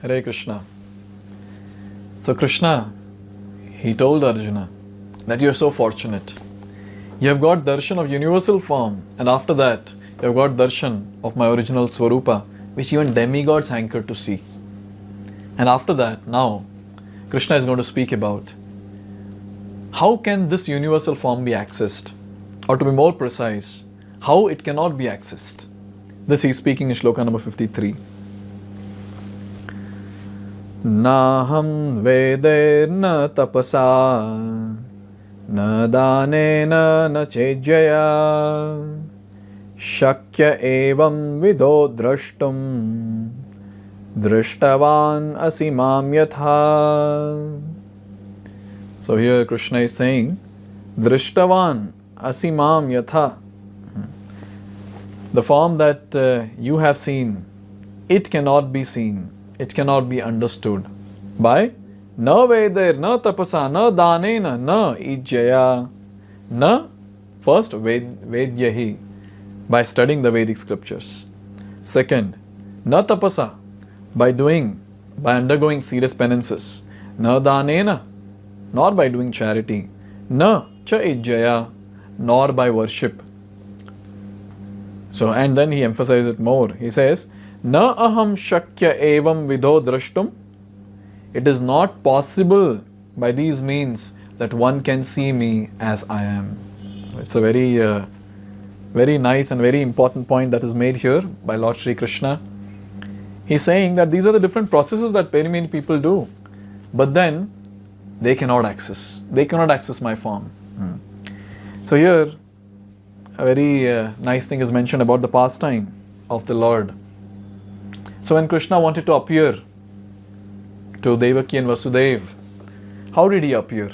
Hare Krishna. So Krishna, he told Arjuna that you are so fortunate. You have got darshan of universal form, and after that you have got darshan of my original Swarupa, which even demigods hanker to see. And after that, now Krishna is going to speak about how can this universal form be accessed, or to be more precise, how it cannot be accessed. This he is speaking in Śloka number 53. Naham vedairna tapasa na danena na chejaya shakya evam vido drashtum drishtavan asimam yatha. So here Krishna is saying, drishtavan asimam yatha. The form that you have seen, it cannot be seen. It cannot be understood by na vedair, na tapasa, na danena, na ijjaya, na first vedyahi, by studying the Vedic scriptures. Second, na tapasa, by undergoing serious penances. Na danena, nor by doing charity. Na cha ijjaya, nor by worship. So, and then he emphasizes it more. He says, na aham shakya evam vidho drashtum. It is not possible by these means that one can see me as I am. It's a very nice and very important point that is made here by Lord Sri Krishna. He's saying that these are the different processes that very many people do, but then they cannot access my form. So here a very nice thing is mentioned about the pastime of the Lord. So when Krishna wanted to appear to Devaki and Vasudeva, how did he appear?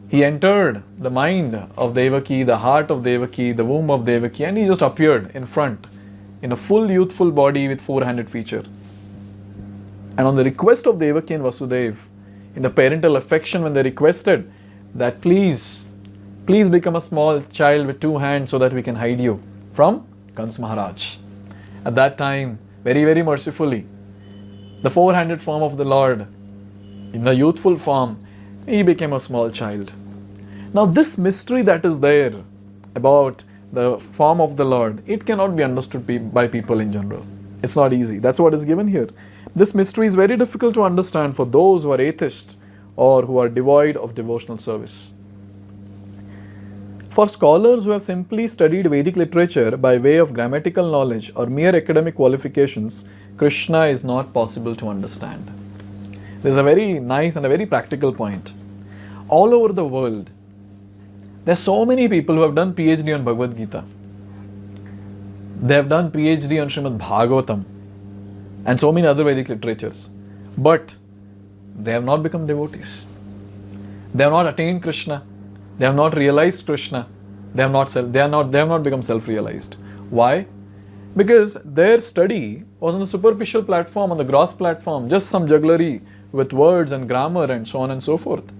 He entered the mind of Devaki, the heart of Devaki, the womb of Devaki, and he just appeared in front in a full youthful body with four-handed feature. And on the request of Devaki and Vasudeva, in the parental affection, when they requested that please become a small child with two hands so that we can hide you from Kans Maharaj. At that time, very, very mercifully, the four-handed form of the Lord, in the youthful form, he became a small child. Now this mystery that is there about the form of the Lord, it cannot be understood by people in general. It's not easy. That's what is given here. This mystery is very difficult to understand for those who are atheists or who are devoid of devotional service. For scholars who have simply studied Vedic literature by way of grammatical knowledge or mere academic qualifications, Krishna is not possible to understand. This is a very nice and a very practical point. All over the world, there are so many people who have done PhD on Bhagavad Gita. They have done PhD on Srimad Bhagavatam and so many other Vedic literatures. But they have not become devotees. They have not attained Krishna. They have not realized Krishna. They have not become self-realized. Why? Because their study was on a superficial platform, on the gross platform, just some jugglery with words and grammar and so on and so forth.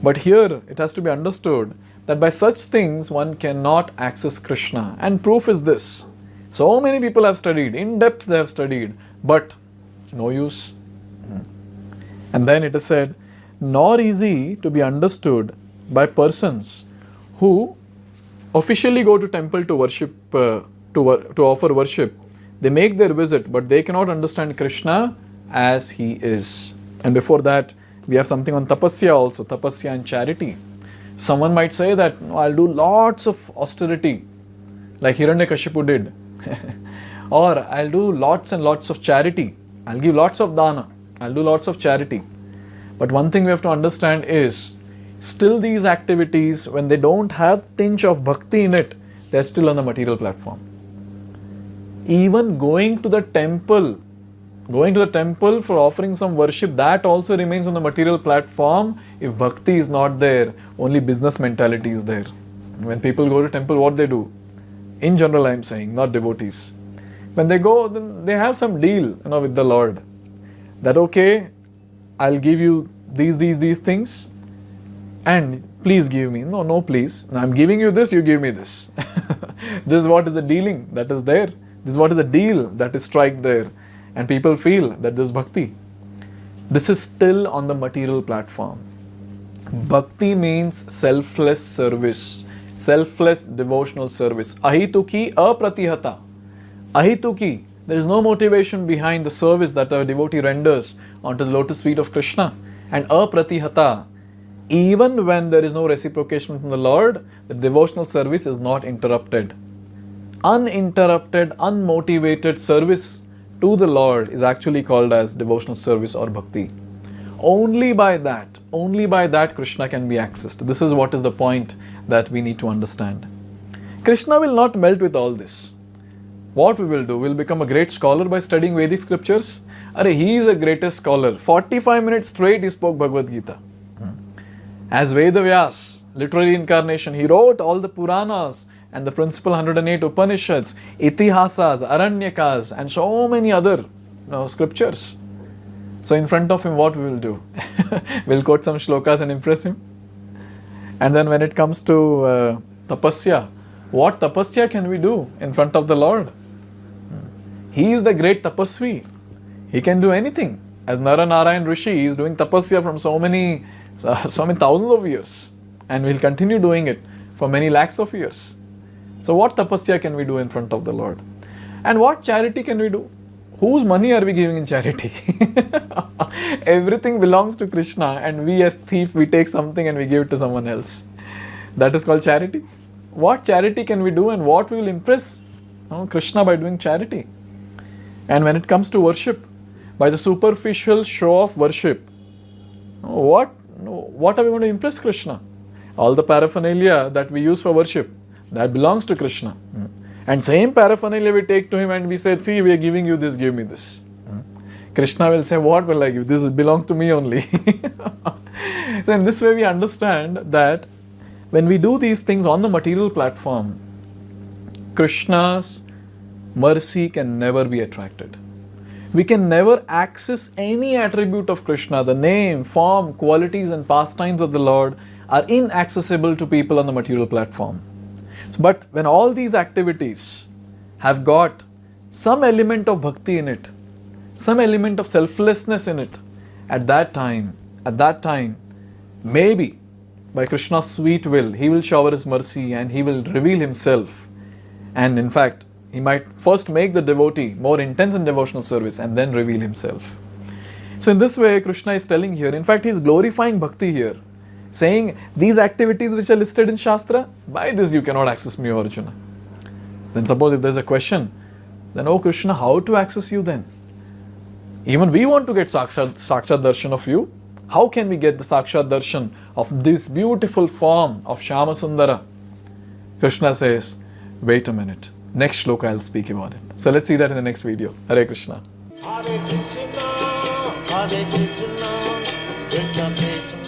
But here it has to be understood that by such things one cannot access Krishna. And proof is this. So many people have studied, in depth they have studied, but no use. And then it is said, nor easy to be understood by persons who officially go to temple to worship, to offer worship. They make their visit, but they cannot understand Krishna as he is. And before that, we have something on tapasya also, tapasya and charity. Someone might say that, no, I'll do lots of austerity, like Hiranyakashipu did. Or I'll do lots and lots of charity. I'll give lots of dana. I'll do lots of charity. But one thing we have to understand is, still these activities, when they don't have tinge of bhakti in it, they're still on the material platform. Even going to the temple for offering some worship, that also remains on the material platform. If bhakti is not there, only business mentality is there. When people go to temple, what they do? In general, I am saying, not devotees. When they go, then they have some deal, with the Lord. That okay, I'll give you these things, and please give me. No, please. I'm giving you this, you give me this. This is what is the dealing that is there. This is what is the deal that is struck there. and people feel that this is bhakti. This is still on the material platform. Bhakti means selfless service, selfless devotional service. Ahituki apratihata. Ahituki. There is no motivation behind the service that a devotee renders onto the lotus feet of Krishna. And apratihata. Even when there is no reciprocation from the Lord, the devotional service is not interrupted. Uninterrupted, unmotivated service to the Lord is actually called as devotional service or bhakti. Only by that Krishna can be accessed. This is what is the point that we need to understand. Krishna will not melt with all this. What we will do, we'll become a great scholar by studying Vedic scriptures. He is a greatest scholar. 45 minutes straight he spoke Bhagavad Gita. As Vedavyas, literary incarnation, he wrote all the Puranas and the principal 108 Upanishads, Itihasas, Aranyakas, and so many other scriptures. So in front of him, what we will do? We'll quote some shlokas and impress him. And then when it comes to tapasya, what tapasya can we do in front of the Lord? He is the great tapasvi. He can do anything. As Naranarayan Rishi, he is doing tapasya from so many thousands of years. And will continue doing it for many lakhs of years. So what tapasya can we do in front of the Lord? And what charity can we do? Whose money are we giving in charity? Everything belongs to Krishna, and we as thief, we take something and we give it to someone else. That is called charity. What charity can we do, and what we will impress Krishna by doing charity? And when it comes to worship, by the superficial show of worship, what are we going to impress Krishna? All the paraphernalia that we use for worship, that belongs to Krishna. And same paraphernalia we take to him and we say, see, we are giving you this, give me this. Krishna will say, what will I give? This belongs to me only. So in this way we understand that when we do these things on the material platform, Krishna's mercy can never be attracted. We can never access any attribute of Krishna. The name, form, qualities and pastimes of the Lord are inaccessible to people on the material platform. But when all these activities have got some element of bhakti in it, some element of selflessness in it, at that time, maybe by Krishna's sweet will, he will shower his mercy and he will reveal himself. And in fact, he might first make the devotee more intense in devotional service and then reveal himself. So in this way, Krishna is telling here, in fact, he is glorifying bhakti here, saying these activities which are listed in Shastra, by this you cannot access me, O Arjuna. Then suppose if there is a question, then, oh Krishna, how to access you then? Even we want to get Sakshat Darshan of you. How can we get the Sakshat Darshan of this beautiful form of Shyama Sundara? Krishna says, wait a minute. Next shloka I'll speak about it. So let's see that in the next video. Hare Krishna. Hare Krishna, Hare Krishna, Krishna Krishna.